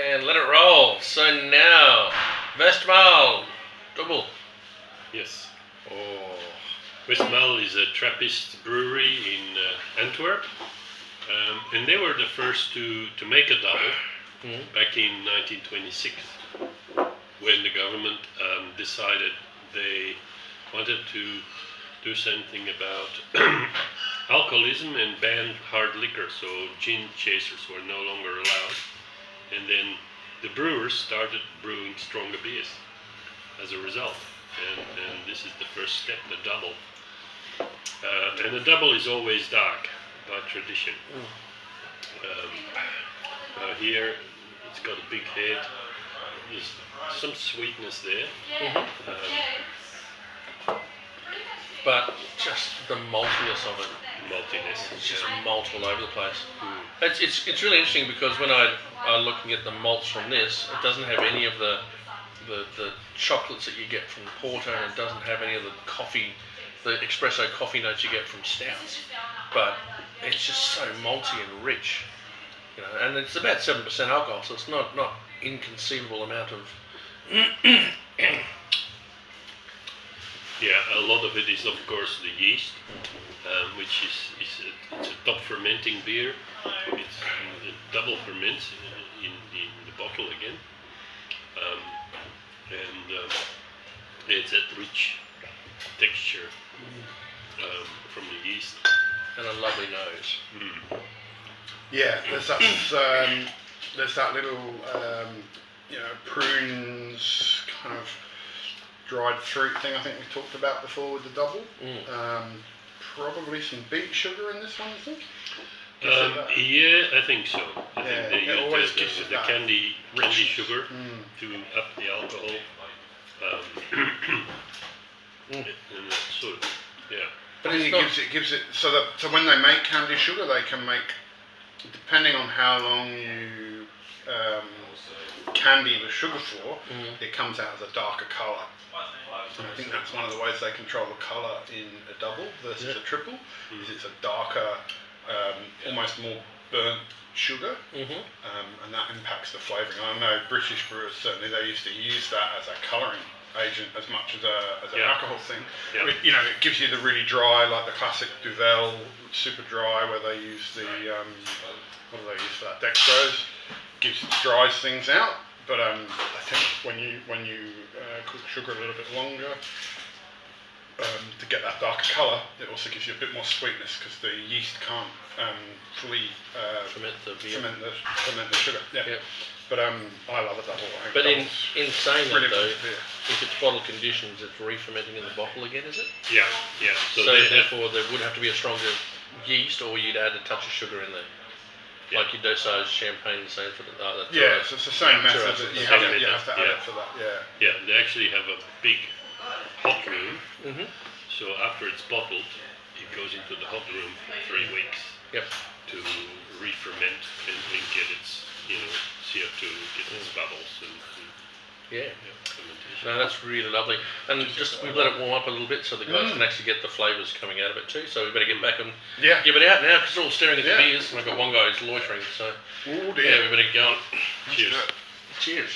And let it roll. So now, Westmalle, Dubbel. Yes. Oh. Westmalle is a Trappist brewery in Antwerp, and they were the first to make a double back in 1926, when the government decided they wanted to do something about alcoholism and banned hard liquor, so gin chasers were no longer allowed. And then the brewers started brewing stronger beers as a result. And this is the first step, the double. And the double is always dark by tradition. Now here it's got a big head. There's some sweetness there. But just the maltiness of it. Maltiness. It's just malt all over the place. It's really interesting because when I'm looking at the malts from this, it doesn't have any of the chocolates that you get from porter, and it doesn't have any of the coffee, the espresso coffee notes you get from stouts. But it's just so malty and rich, you know. And it's about 7% alcohol, so it's not inconceivable amount of. Yeah, a lot of it is of course the yeast, which is it's a top fermenting beer. It double ferments in the bottle again, and it's that rich texture from the yeast. And a lovely nose. Yeah, there's that little prunes kind of dried fruit thing I think we talked about before with the double. Probably some beet sugar in this one, I think. Yeah, I think so. I think they it always use gives you the that candy sugar to up the alcohol. And that's sort of, yeah. But then it gives it so when they make candy sugar, they can make, depending on how long you candy the sugar for, it comes out as a darker colour. And I think that's one of the ways they control the colour in a double versus a triple, is it's a darker, almost more burnt sugar, and that impacts the flavouring. I know British brewers, certainly they used to use that as a colouring agent as much as an alcohol thing. It, it gives you the really dry, like the classic Dubbel, super dry, where they use the, what do they use for that, dextrose, dries things out. But I think when you cook sugar a little bit longer to get that darker colour, it also gives you a bit more sweetness because the yeast can't fully ferment the sugar. Yeah. But I love a double. But in saying that though, if it's bottle conditions, it's re-fermenting in the bottle again, is it? Yeah. So therefore there would have to be a stronger yeast, or you'd add a touch of sugar in there. Like you dosage champagne, the same for the so it's the same method that you have to add it for that. Yeah, they actually have a big hot room. So after it's bottled, it goes into the hot room for 3 weeks. To re-ferment and get its CO2, get its bubbles and fermentation. No, that's really lovely. And just we've let it warm up a little bit so the guys can actually get the flavours coming out of it too. So we better get back and give it out now because they're all staring at the beers. And I've got one guy who's loitering. So we better get going. Cheers. Cheers.